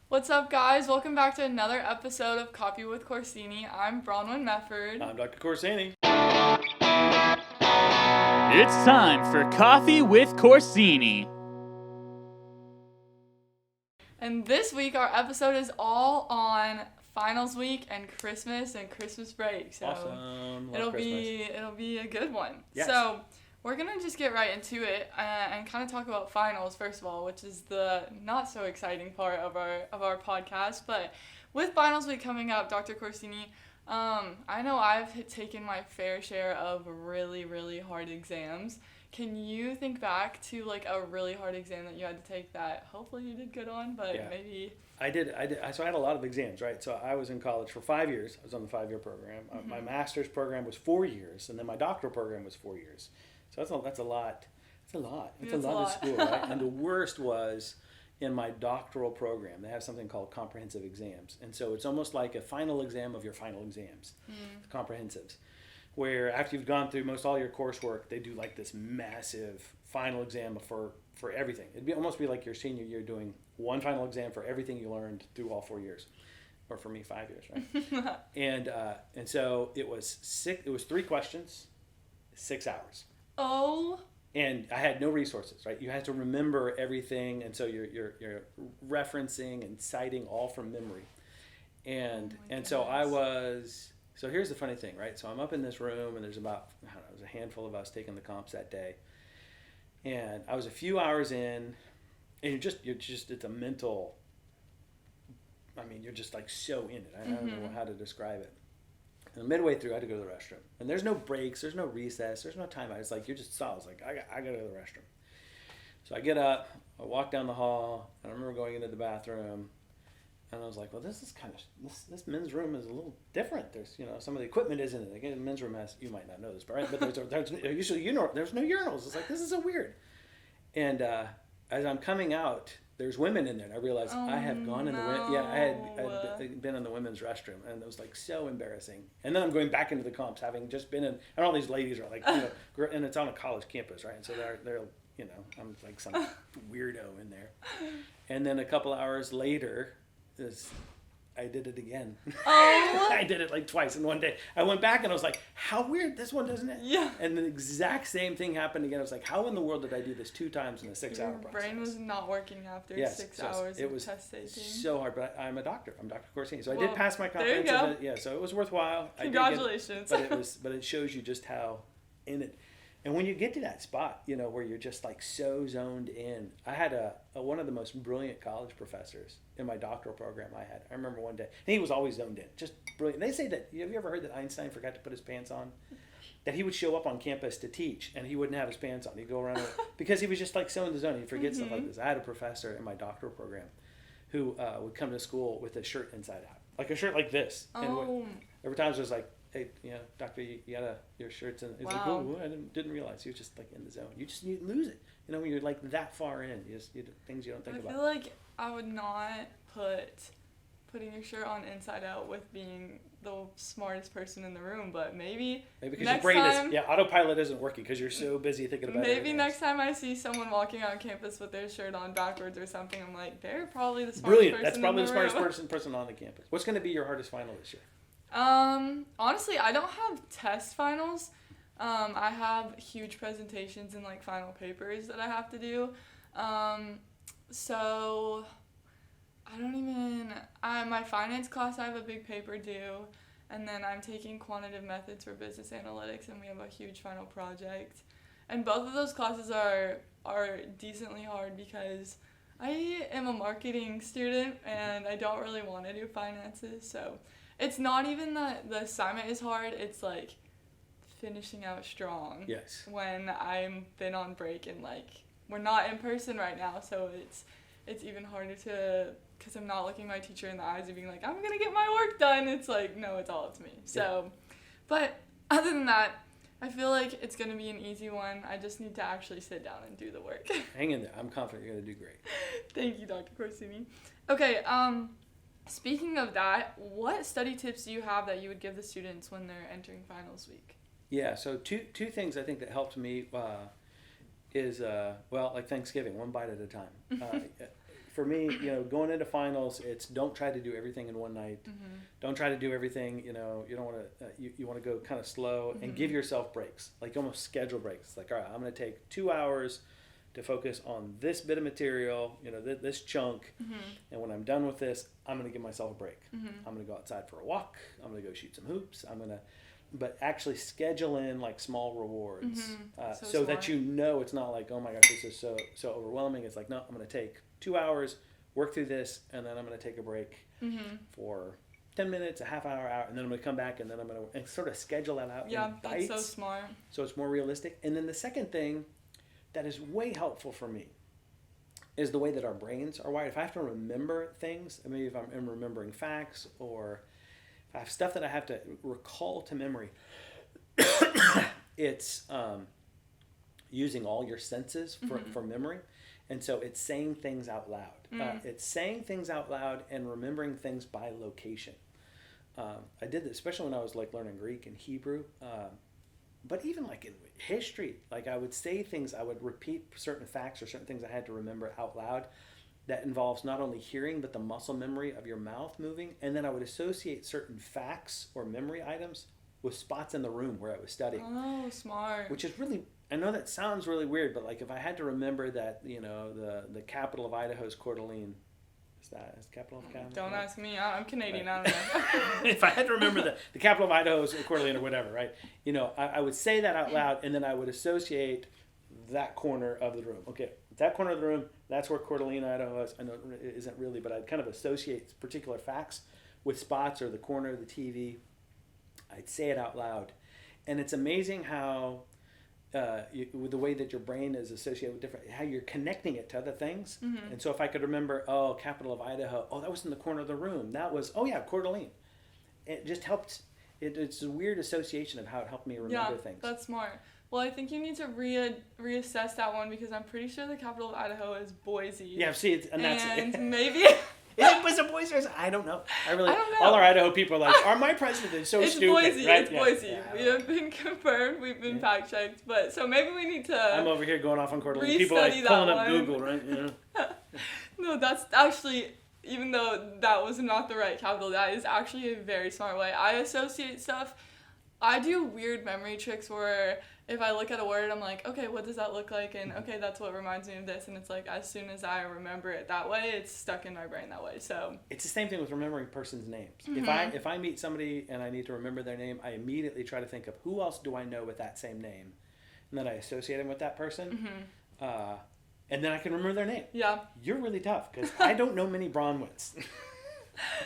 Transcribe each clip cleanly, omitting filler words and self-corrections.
What's up, guys? Welcome back to another episode of Coffee with Corsini. I'm Bronwynn Medford. I'm Dr. Corsini. It's time for Coffee with Corsini. And this week, our episode is all on finals week and Christmas break. So Awesome. Love it'll Christmas. be a good one. Yes. So we're gonna just get right into it and kind of talk about finals first of all, which is the not so exciting part of our podcast. But with finals week coming up, Dr. Corsini, I know I've taken my fair share of really, really hard exams. Can you think back to like a really hard exam that you had to take that hopefully you did good on, but Yeah. maybe... I did. So I had a lot of exams, right? So I was in college for 5 years. I was on the 5-year program. Mm-hmm. My master's program was 4 years, and then my doctoral program was 4 years. So that's a lot. It's a lot. It's a lot of school, right? And the worst was in my doctoral program. They have something called comprehensive exams, and so it's almost like a final exam of your final exams, the comprehensives, where after you've gone through most all your coursework, they do like this massive final exam for everything. It'd almost be like your senior year doing one final exam for everything you learned through all 4 years, or for me 5 years, right? and so it was 3 questions, 6 hours. Oh. And I had no resources, right? You had to remember everything, and so you're referencing and citing all from memory, and so I was. So here's the funny thing, right? So I'm up in this room, and there's about, I don't know, there's a handful of us taking the comps that day. And I was a few hours in, and you're just, it's a mental, I mean, you're just like so in it. I don't know how to describe it. And midway through, I had to go to the restroom. And there's no breaks, there's no recess, there's no time out. It's like, you're just saw. I was like, I gotta go to the restroom. So I get up, I walk down the hall, and I remember going into the bathroom. And I was like, well, this is kind of, this men's room is a little different. There's, some of the equipment isn't it. Again, the men's room has, you might not know this, but there's usually, there's no urinals. It's like, this is so weird. And as I'm coming out, there's women in there. And I realized I have gone in the, I had been in the women's restroom. And it was like so embarrassing. And then I'm going back into the comps, having just been in, and all these ladies are like, and it's on a college campus, right? And so they're I'm like some weirdo in there. And then a couple hours later, I did it again. Oh. I did it like twice in one day. I went back and I was like, how weird, this one doesn't it? Yeah. And the exact same thing happened again. I was like, how in the world did I do this 2 times in a 6-hour process? Your brain was not working after 6 hours of test taking. So hard, but I'm a doctor. I'm Dr. Corsini. So I did pass my comprehensive. comprehensive. Yeah, so it was worthwhile. Congratulations. But it shows you just how in it. And when you get to that spot, where you're just like so zoned in, I had one of the most brilliant college professors in my doctoral program I remember one day, and he was always zoned in, just brilliant. They say that, have you ever heard that Einstein forgot to put his pants on? That he would show up on campus to teach, and he wouldn't have his pants on. He'd go around because he was just like so in the zone. He'd forget stuff like this. I had a professor in my doctoral program who would come to school with a shirt inside out, like a shirt like this. Oh. And every time it was like, hey, doctor, you got your shirt's in. He's like, oh, I didn't realize. He was just like in the zone. You lose it. When you're like that far in, things you don't think about. I feel like I would not put putting your shirt on inside out with being the smartest person in the room, but maybe because your brain autopilot isn't working because you're so busy thinking about it. Maybe next time I see someone walking on campus with their shirt on backwards or something, I'm like, they're probably the smartest person. That's probably in the room. smartest person on the campus. What's going to be your hardest final this year? Honestly, I don't have test finals. I have huge presentations and like final papers that I have to do. So I don't even, my finance class, I have a big paper due, and then I'm taking quantitative methods for business analytics, and we have a huge final project. And both of those classes are decently hard because I am a marketing student and I don't really want to do finances, so it's not even that the assignment is hard, it's like finishing out strong. Yes. When I've been on break and like we're not in person right now, so it's even harder to, because I'm not looking my teacher in the eyes and being like, I'm gonna get my work done. It's like, no, it's all up to me. So, but other than that, I feel like it's gonna be an easy one. I just need to actually sit down and do the work. Hang in there. I'm confident you're gonna do great. Thank you, Dr. Corsini. Okay, speaking of that, what study tips do you have that you would give the students when they're entering finals week? Yeah, so two things I think that helped me is, like Thanksgiving, one bite at a time. for me, going into finals, it's don't try to do everything in one night. Mm-hmm. Don't try to do everything. You don't want to. You want to go kind of slow and give yourself breaks, like almost schedule breaks. Like, all right, I'm going to take 2 hours to focus on this bit of material, this chunk, and when I'm done with this, I'm going to give myself a break. I'm going to go outside for a walk. I'm going to go shoot some hoops. But actually schedule in like small rewards, so that it's not like, oh my gosh, this is so overwhelming. It's like, no, I'm going to take 2 hours, work through this, and then I'm going to take a break for 10 minutes, a half hour, and then I'm going to come back, and then I'm going to sort of schedule that out. Yeah, in bites, that's so smart. So it's more realistic. And then the second thing that is way helpful for me is the way that our brains are wired. If I have to remember things, maybe if I'm remembering facts, or if I have stuff that I have to recall to memory, it's using all your senses for memory. And so it's saying things out loud. It's saying things out loud and remembering things by location. I did this, especially when I was like learning Greek and Hebrew. But even like in history, like I would say things, I would repeat certain facts or certain things I had to remember out loud. That involves not only hearing, but the muscle memory of your mouth moving. And then I would associate certain facts or memory items with spots in the room where I was studying. Oh, smart. Which is really, I know that sounds really weird, but like if I had to remember that, the capital of Idaho is Coeur d'Alene. Is the capital of Canada? Don't ask me. I'm Canadian. Right. I don't know. If I had to remember the capital of Idaho is Coeur d'Alene or whatever, right? I would say that out loud, and then I would associate that corner of the room. Okay, that corner of the room, that's where Coeur d'Alene, Idaho is. I know it isn't really, but I'd kind of associate particular facts with spots or the corner of the TV. I'd say it out loud. And it's amazing how with the way that your brain is associated with different, how you're connecting it to other things. And so if I could remember, capital of Idaho, that was in the corner of the room. That was, Coeur d'Alene. It just helped. It's a weird association of how it helped me remember things. Yeah, that's smart. Well, I think you need to reassess that one, because I'm pretty sure the capital of Idaho is Boise. Yeah, see, and maybe... It was a Boise. I don't know. I don't know. All our Idaho people are like, are my president is so it's stupid. Boise. Right? It's Boise. Yeah. We have been confirmed. We've been fact checked. But so maybe we need to. I'm over here going off on Coeur d'Alene. People are like pulling up Google, right? Yeah. No, that's actually, even though that was not the right capital, that is actually a very smart way. I associate stuff. I do weird memory tricks where if I look at a word, I'm like, okay, what does that look like? And okay, that's what reminds me of this. And it's like, as soon as I remember it that way, it's stuck in my brain that way. So it's the same thing with remembering person's names. If I meet somebody and I need to remember their name, I immediately try to think of who else do I know with that same name, and then I associate them with that person, and then I can remember their name. Yeah, you're really tough because I don't know many Bronwyns.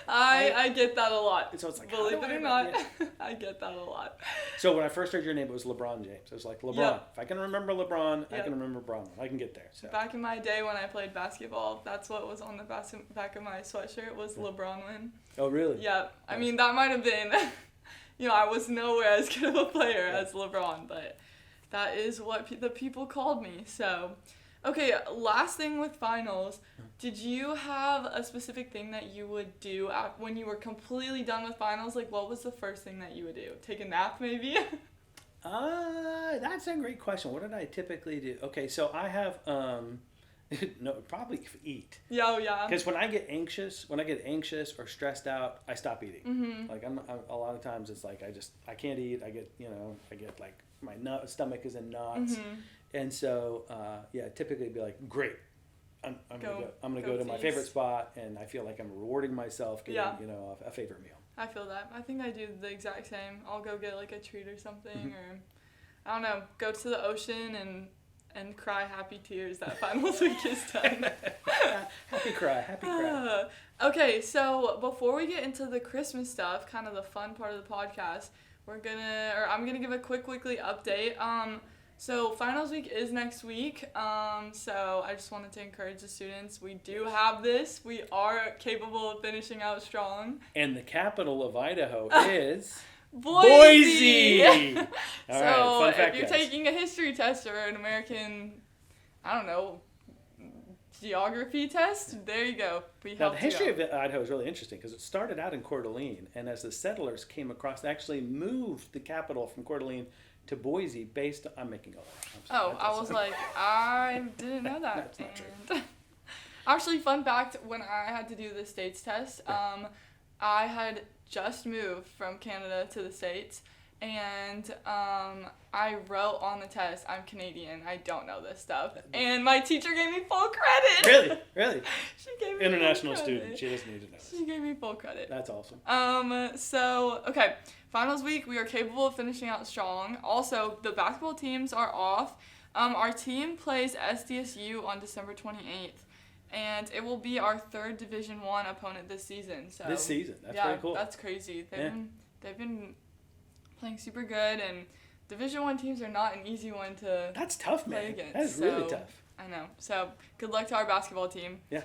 I get that a lot. So it's like, believe it or not, I get that a lot. So when I first heard your name, it was LeBron James. I was like, LeBron. Yep. If I can remember LeBron, I can remember Bronwyn. I can get there. So. Back in my day when I played basketball, that's what was on the back of my sweatshirt was LeBronwyn. Oh, really? Yeah. I mean, that might have been, I was nowhere as good of a player as LeBron, but that is what the people called me. So... Okay, last thing with finals. Did you have a specific thing that you would do when you were completely done with finals? Like, what was the first thing that you would do? Take a nap, maybe? That's a great question. What did I typically do? Okay, so I have, probably eat. Yeah. Because when I get anxious or stressed out, I stop eating. Like, I'm a lot of times it's like I can't eat. I get like my stomach is in knots. And so, typically it'd be like, great, I'm gonna go to my favorite spot, and I feel like I'm rewarding myself getting, a favorite meal. I feel that. I think I do the exact same. I'll go get like a treat or something, or I don't know, go to the ocean and cry happy tears that finals week is done. Happy cry. Okay, so before we get into the Christmas stuff, kind of the fun part of the podcast, I'm gonna give a quick weekly update. So finals week is next week, so I just wanted to encourage the students. We do have this. We are capable of finishing out strong. And the capital of Idaho is... Boise! All right, fun fact, if you're taking a history test or an American, geography test, there you go. Now, the history of Idaho is really interesting because it started out in Coeur d'Alene, and as the settlers came across, they actually moved the capital from Coeur d'Alene to Boise I'm making a lot. I was like, I didn't know that. That's not true. Actually, fun fact, when I had to do the States test, I had just moved from Canada to the States, and I wrote on the test, I'm Canadian, I don't know this stuff. And my teacher gave me full credit. Really? She gave me International full student. credit. She doesn't need to know this. She gave me full credit. That's awesome. So, okay, finals week, we are capable of finishing out strong. Also, the basketball teams are off. Our team plays SDSU on December 28th. And it will be our third Division I opponent this season. So This season? That's pretty cool. That's crazy. They've been playing super good, and Division I teams are not an easy one to That's tough, play man. against. That is really tough. I know. So good luck to our basketball team. Yeah.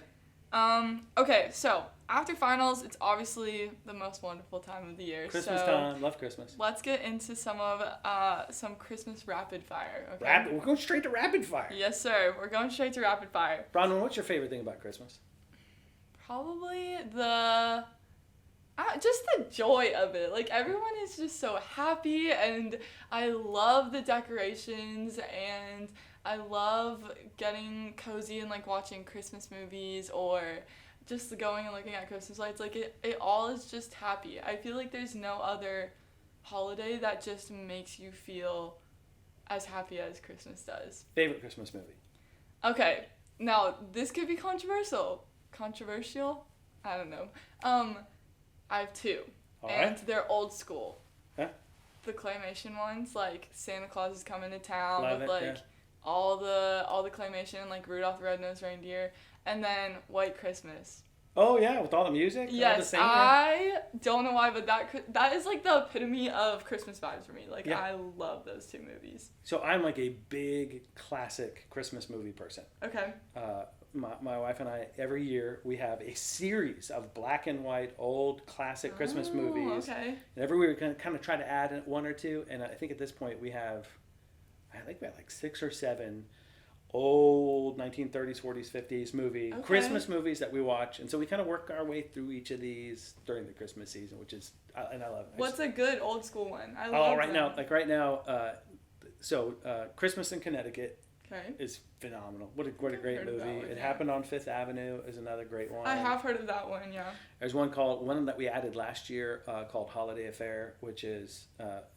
Okay, so after finals, it's obviously the most wonderful time of the year. Christmas so time. Love Christmas. Let's get into some Christmas rapid fire. Okay. We're going straight to rapid fire. Yes, sir. We're going straight to rapid fire. Bronwynn, what's your favorite thing about Christmas? Probably just the joy of it. Like, everyone is just so happy, and I love the decorations, and I love getting cozy and, like, watching Christmas movies or just going and looking at Christmas lights. Like, it all is just happy. I feel like there's no other holiday that just makes you feel as happy as Christmas does. Favorite Christmas movie? Okay, now, this could be controversial. Controversial? I don't know. I have two. All and right. they're old school. Huh? The claymation ones, like Santa Claus is coming to town Love with it, like yeah. all the claymation, like Rudolph the Red-Nosed Reindeer, and then White Christmas. Oh, yeah, with all the music? All the Yes, singing? I don't know why, but that is like the epitome of Christmas vibes for me. Like, Yeah. I love those two movies. So I'm like a big classic Christmas movie person. Okay. My wife and I, every year, we have a series of black and white old classic Christmas movies. Okay. And every year we kind of try to add one or two. And I think at this point we have like 6 or 7 old 1930s, 40s, 50s movie, Okay. Christmas movies that we watch. And so we kind of work our way through each of these during the Christmas season, which is, and I love it. What's a good old school one? I Oh, love right them. now, Christmas in Connecticut Okay. is phenomenal. What a great heard of that movie. one, It yeah. happened on Fifth Avenue is another great one. I have heard of that one, yeah. There's one that we added last year called Holiday Affair, which is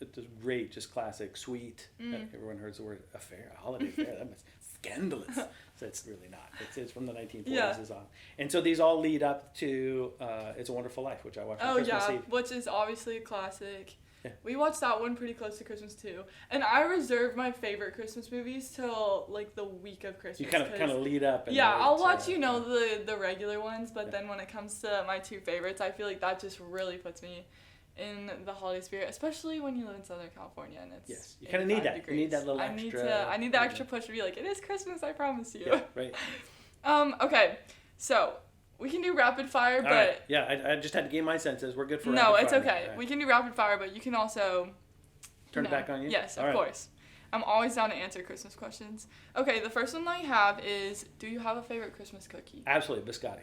it's a great, just classic, sweet. Everyone heard the word affair, holiday affair. That was scandalous. So it's really not. It's from the 1940s Yeah. is on. And so these all lead up to It's a Wonderful Life, which I watched on Oh, Christmas yeah, Eve. which is obviously a classic. Yeah. We watched that one pretty close to Christmas, too. And I reserve my favorite Christmas movies till, like, the week of Christmas. You kind of lead up. And Yeah, wait I'll to- watch, the regular ones, but Yeah. then when it comes to my two favorites, I feel like that just really puts me in the holiday spirit, especially when you live in Southern California and it's Yes, you kind of need 85 that. You need that little I need extra. I need the extra push to be like, it is Christmas, I promise you. Yeah, right. Okay, so we can do rapid fire, All but right. Yeah, I just had to gain my senses. We're good for no, rapid it's fire. okay. All right. We can do rapid fire, but you can also Turn it back on you? Yes, All of right. course. I'm always down to answer Christmas questions. Okay, the first one I have is, do you have a favorite Christmas cookie? Absolutely, biscotti.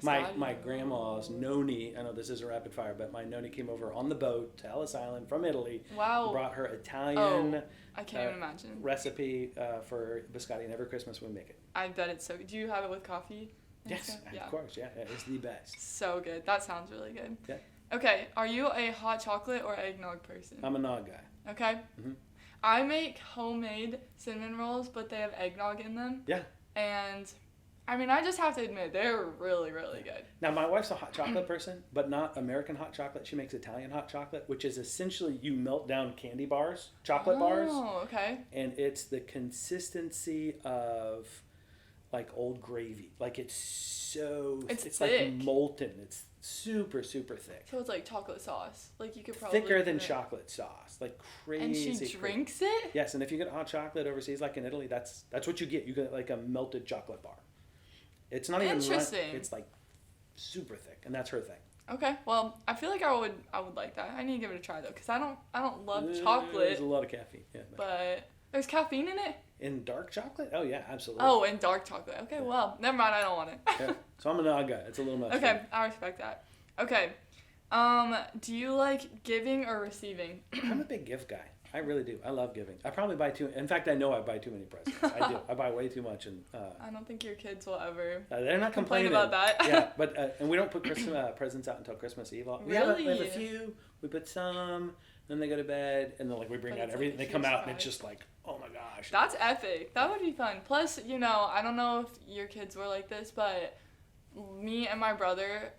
My Biscotti. grandma's noni, I know this isn't rapid fire, but my noni came over on the boat to Ellis Island from Italy. Wow. Brought her Italian I can't even imagine. recipe for biscotti, and every Christmas we make it. I bet it's so good. Do you have it with coffee? and Yes, stuff? Yeah. of course, yeah. It's the best. So good. That sounds really good. Yeah. Okay, are you a hot chocolate or eggnog person? I'm a nog guy. Okay. Mhm. I make homemade cinnamon rolls, but they have eggnog in them. Yeah. And, I mean, I just have to admit, they're really, really good. Now, my wife's a hot chocolate person, but not American hot chocolate. She makes Italian hot chocolate, which is essentially you melt down candy bars, chocolate bars, Oh, okay. and it's the consistency of like old gravy. Like it's It's like thick. molten. It's super, super thick. So it's like chocolate sauce. Like, you could probably... Thicker than put it- chocolate sauce. Like crazy. And she crazy. drinks it? Yes, and if you get hot chocolate overseas, like in Italy, that's what you get. You get like a melted chocolate bar. It's not even Interesting. It's like super thick, and that's her thing. Okay, well, I feel like I would like that. I need to give it a try, though, because I don't love There's chocolate, a lot of caffeine. Yeah, but there's caffeine in it? in dark chocolate? Oh yeah, absolutely. Oh, and dark chocolate. Okay, Yeah. well, never mind, I don't want it. Yeah. So I'm a nog guy. It's a little much. for Okay, me. I respect that. Okay, do you like giving or receiving? I'm a big gift guy. I really do. I love giving. I probably buy too. In fact, I know I buy too many presents. I do. I buy way too much, and I don't think your kids will ever they're not complain complaining about that. Yeah, but and we don't put Christmas presents out until Christmas Eve. We have Really? a few. We put some, then they go to bed, and then like we bring But out it's everything. like a They come huge out, and it's surprise. just like, oh my gosh. That's epic. That would be fun. Plus, I don't know if your kids were like this, but me and my brother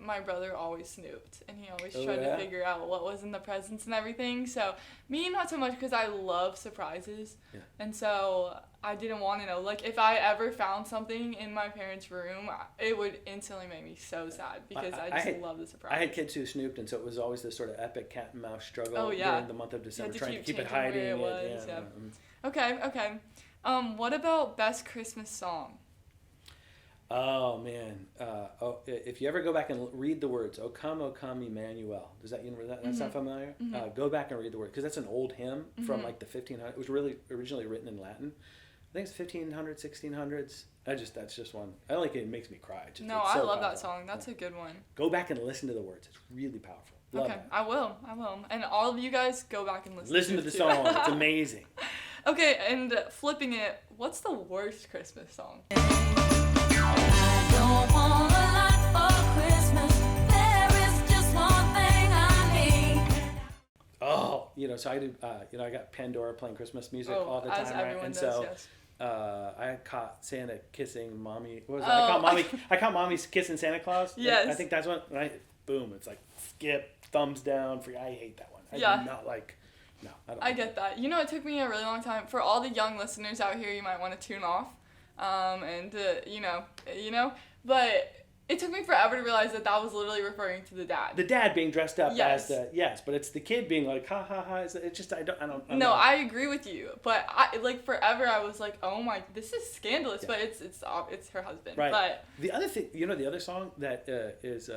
always snooped, and he always Oh, tried yeah? to figure out what was in the presents and everything. So me, not so much, because I love surprises. Yeah. And so I didn't want to know. Like, if I ever found something in my parents' room, it would instantly make me so sad, because I just love the surprise. I had kids who snooped, and so it was always this sort of epic cat and mouse struggle Oh, yeah. during the month of December, to trying to keep keep it changing hiding. where it was, yeah. yeah. Okay. What about best Christmas song? Oh man! If you ever go back and read the words, "O come, Emmanuel," does that that's not familiar? Go back and read the word, because that's an old hymn from like the 1500s. It was really originally written in Latin. I think it's 1500s, 1600s. That's just one. I like it. It makes me cry. It's No, so I love powerful. that song. That's a good one. Go back and listen to the words. It's really powerful. Love Okay, it. I will. And all of you guys, go back and listen. Listen to it the too. song. It's amazing. Okay, and flipping it, what's the worst Christmas song? I don't want a lot for Christmas. There is just one thing I need. Oh, so I do. I got Pandora playing Christmas music all the time, as right? everyone And does, so yes. I caught Santa kissing mommy. What was it? Oh. I caught mommy kissing Santa Claus. Yes. I think that's one. Boom! It's like skip, thumbs down. I hate that one. I Yeah. do not like. No, I don't. I get that. It took me a really long time. For all the young listeners out here, you might want to tune off. But it took me forever to realize that was literally referring to the dad. The dad being dressed up Yes. as but it's the kid being like, ha ha ha. It's just I don't. No, I agree with you, but forever I was like, oh my, this is scandalous, Yeah. but it's her husband. Right. But The other thing, the other song that is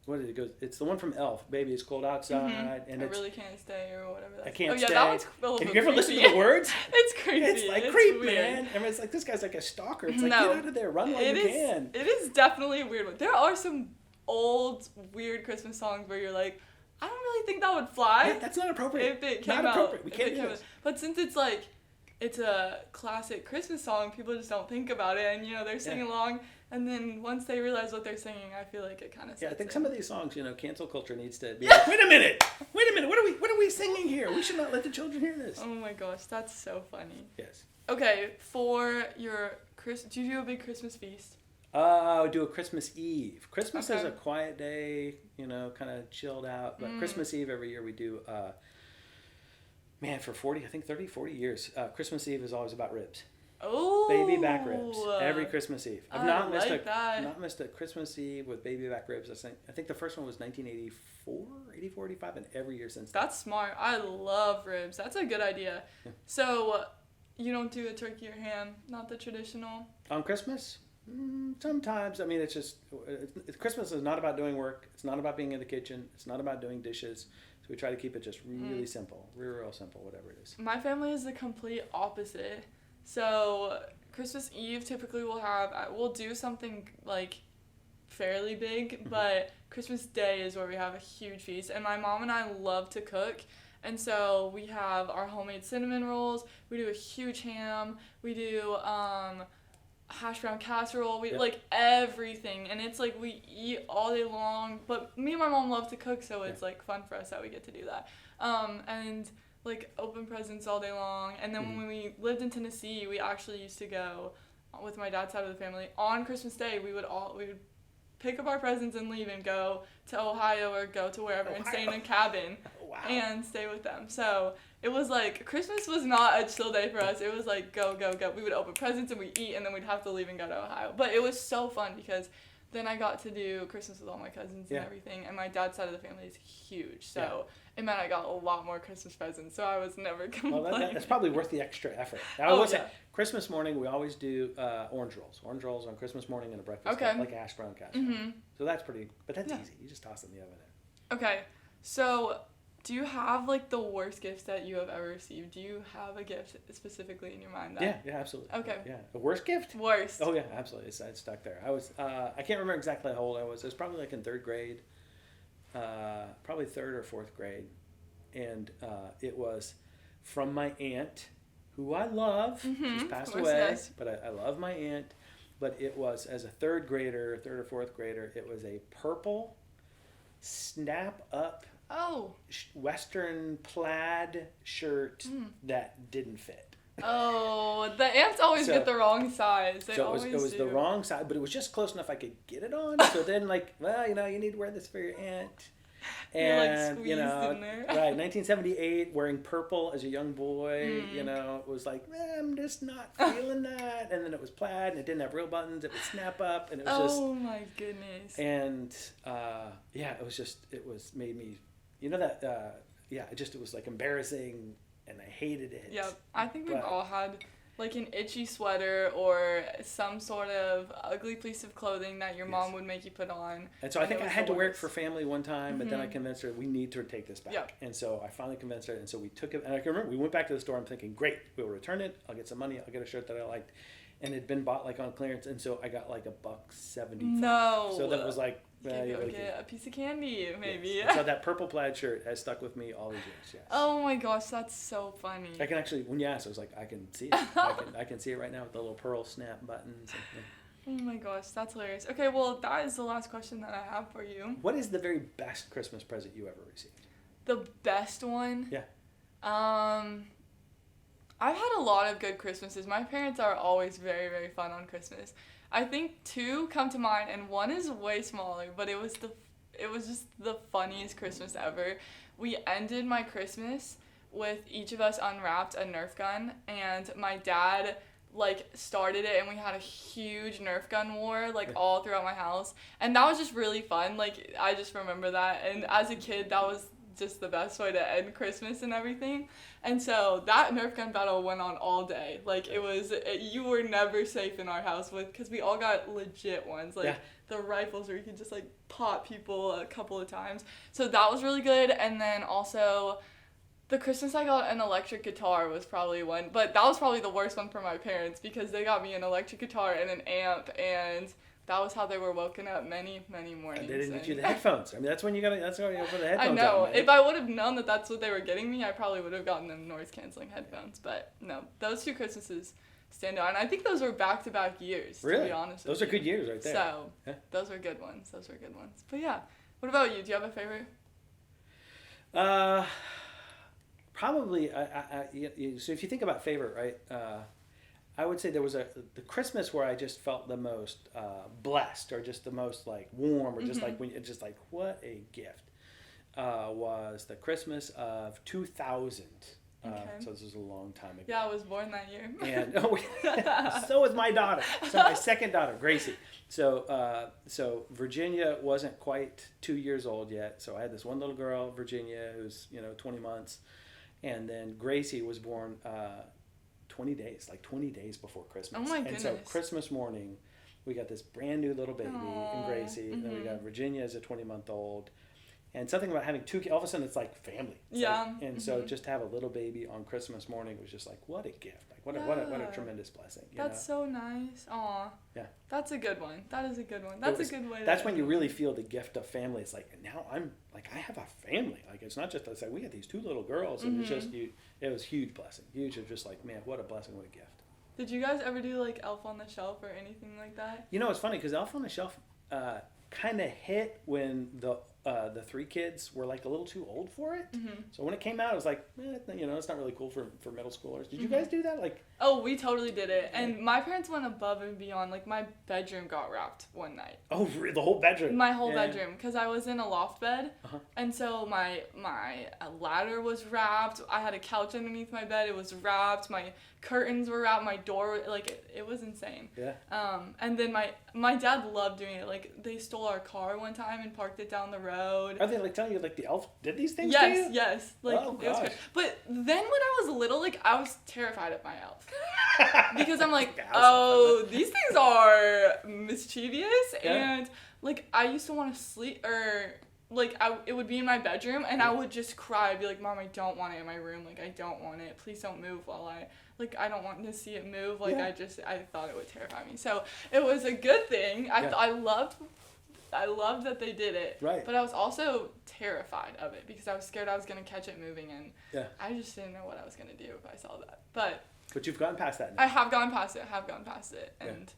what did it go? It's the one from Elf. Baby, it's cold outside, and I it's really can't stay or whatever. I can't yeah, stay. that one's a little Have bit you ever creepy. listened to the words? It's creepy. It's like It's creep, weird. man. And it's like this guy's like a stalker. It's like No. get out of there, run while It you is. can. It is definitely a weird one. There are some old weird Christmas songs where you're like, I don't really think that would fly. Yeah, that's not appropriate. If it came not out. appropriate. We if can't it do came this. out. But since it's a classic Christmas song, people just don't think about it, and they're singing along, and then once they realize what they're singing, I feel like it kind of. Yeah, I think some of these songs, cancel culture needs to be like, wait a minute, what are we singing here? We should not let the children hear this. Oh my gosh, that's so funny. Yes. Okay, for your do you do a big Christmas feast? Do a Christmas Eve. Christmas is Okay. a quiet day, kind of chilled out. But Christmas Eve every year we do, for 40 years, Christmas Eve is always about ribs. Oh. Baby back ribs. Every Christmas Eve. I've not missed a Christmas Eve with baby back ribs. I think the first one was 1984, 85, and every year since then. That's smart. I love ribs. That's a good idea. Yeah. So, you don't do a turkey or ham? Not the traditional? On Christmas? Sometimes. I mean, it's just, Christmas is not about doing work. It's not about being in the kitchen. It's not about doing dishes. So we try to keep it just really simple, real simple, whatever it is. My family is the complete opposite. So, Christmas Eve typically we'll do something fairly big, but Christmas Day is where we have a huge feast. And my mom and I love to cook. And so we have our homemade cinnamon rolls. We do a huge ham. We do hash brown casserole. We everything, and it's like we eat all day long. But me and my mom love to cook, so it's fun for us that we get to do that. And open presents all day long. And then when we lived in Tennessee, we actually used to go with my dad's side of the family on Christmas Day. We would pick up our presents and leave and go to Ohio or go to wherever and stay in a cabin. Wow. And stay with them. So it was Christmas was not a chill day for us. It was go. We would open presents and we eat, and then we'd have to leave and go to Ohio. But it was so fun because then I got to do Christmas with all my cousins and everything. And my dad's side of the family is huge. So it meant I got a lot more Christmas presents. So I was never complaining. Well, that's probably worth the extra effort. Now, I will say, Christmas morning, we always do orange rolls. Orange rolls on Christmas morning and a breakfast cup, like a hash brown casserole. Mm-hmm. So that's pretty, but that's easy. You just toss it in the oven. Okay, so do you have the worst gifts that you have ever received? Do you have a gift specifically in your mind? Yeah, absolutely. Okay. Yeah, the worst gift? Worst. Oh yeah, absolutely. It's stuck there. I was, I can't remember exactly how old I was. It was probably in third grade, probably third or fourth grade, and it was from my aunt, who I love. She's passed of course, away, yes. but I love my aunt. But it was, as a third or fourth grader, it was a purple snap-up Oh. Western plaid shirt that didn't fit. Oh, the ants always So- get the wrong size. They So always it was do. the wrong side, but it was just close enough I could get it on. So then, like, well, you need to wear this for your aunt. You're, like, And, squeezed in there. right, 1978, wearing purple as a young boy, it was like, I'm just not feeling that. And then it was plaid, and it didn't have real buttons. It would snap up, and it was just, Oh my goodness. and, it made me, it was like embarrassing, and I hated it. Yep. I think we've But- all had like an itchy sweater or some sort of ugly piece of clothing that your mom Yes. would make you put on. And so I think it I was had the to wear it worst. for family one time, but then I convinced her we need to take this back. Yep. And so I finally convinced her, and so we took it. And I can remember we went back to the store. I'm thinking, great, we'll return it. I'll get some money. I'll get a shirt that I liked, and it'd been bought like on clearance, and so I got like $1.75. No. So that was like, Maybe you you'll really get a piece of candy, maybe. Yes. And so that purple plaid shirt has stuck with me all these years. Yes. Oh my gosh, that's so funny. I can actually, when you asked, I was like, I can see it. I can see it right now with the little pearl snap buttons. And, Oh my gosh, that's hilarious. Okay, well, that is the last question that I have for you. What is the very best Christmas present you ever received? The best one? Yeah. I've had a lot of good Christmases. My parents are always very, very fun on Christmas. I think 2 come to mind, and one is way smaller, but it was just the funniest Christmas ever. We ended my Christmas with each of us unwrapped a Nerf gun, and my dad started it, and we had a huge Nerf gun war all throughout my house, and that was just really fun. I just remember that, and as a kid that was just the best way to end Christmas and everything. And so that Nerf gun battle went on all day. You were never safe in our house because we all got legit ones, the rifles where you could just pop people a couple of times. So that was really good. And then also the Christmas I got an electric guitar was probably one, but that was probably the worst one for my parents because they got me an electric guitar and an amp, and that was how they were woken up many, many mornings. And they didn't get you the headphones. I mean, that's when you put the headphones I on. know. Man. If I would have known that that's what they were getting me, I probably would have gotten them noise-canceling headphones. But no, those 2 Christmases stand out. And I think those were back-to-back years, to Really? be honest Those with are good years right there. So, Yeah. those were good ones. But yeah, what about you? Do you have a favorite? Probably, so if you think about favorite, right, I would say there was the Christmas where I just felt the most blessed, or just the most warm, or just what a gift, was the Christmas of 2000. Okay. So this was a long time ago. Yeah, I was born that year. And so was my daughter. So my second daughter, Gracie. So Virginia wasn't quite 2 years old yet. So I had this one little girl, Virginia, who's 20 months, and then Gracie was born 20 days before Christmas. Oh my And so goodness. Christmas morning, we got this brand new little baby in Aw, Gracie, and then we got Virginia as a 20-month-old. And something about having 2 kids, all of a sudden it's like family. It's Yeah. So just to have a little baby on Christmas morning was just what a gift. What a tremendous blessing. That's so nice. Aw. Yeah. That's a good one. That is a good one. That's a good way. That's when you really feel the gift of family. It's now I'm I have a family. It's not just we had these 2 little girls, and it's just it was a huge blessing. Huge of just man, what a blessing, what a gift. Did you guys ever do Elf on the Shelf or anything like that? It's funny because Elf on the Shelf kind of hit when the 3 kids were a little too old for it. So when it came out, it was it's not really cool for middle schoolers. Did you guys do that? Oh, we totally did it. And my parents went above and beyond. My bedroom got wrapped one night. Oh, the whole bedroom. My whole bedroom, because I was in a loft bed, Uh-huh. and so my ladder was wrapped. I had a couch underneath my bed. It was wrapped. My curtains were wrapped. My door, it was insane. Yeah. And then my dad loved doing it. They stole our car one time and parked it down the road. Are they telling you the elf did these things to you? Yes. Oh, it was gosh. great. But then when I was little, I was terrified of my elf. Because I'm these things are mischievous, Yeah. and I used to want to sleep, or it would be in my bedroom, and I would just cry. I'd be like, Mom, I don't want it in my room. I don't want it. Please don't move while I don't want to see it move. Yeah. I thought it would terrify me. So it was a good thing. I loved I loved that they did it. Right. But I was also terrified of it because I was scared I was going to catch it moving, and Yeah. I just didn't know what I was going to do if I saw that. But you've gotten past that now. I have gone past it, and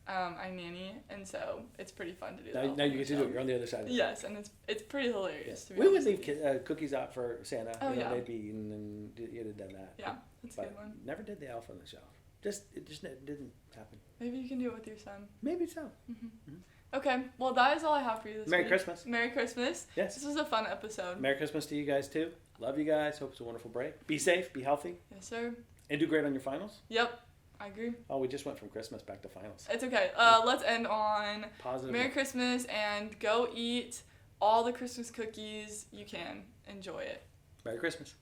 I nanny, and so it's pretty fun to do that. Now you get to do it. You're on the other side of it. Yes, and it's pretty hilarious. To be We would honest leave with you. cookies out for Santa. Oh, you know, yeah. they'd be eaten, and you'd have done that. Yeah, that's a But good one. never did the elf on the shelf. It just didn't happen. Maybe you can do it with your son. Maybe so. Okay, well, that is all I have for you this Merry week. Christmas. Merry Christmas. Yes. This was a fun episode. Merry Christmas to you guys too. Love you guys. Hope it's a wonderful break. Be safe. Be healthy. Yes, sir. And do great on your finals. Yep, I agree. Oh, we just went from Christmas back to finals. It's okay. Let's end on Positive. Merry Christmas and go eat all the Christmas cookies you can. Enjoy it. Merry Christmas.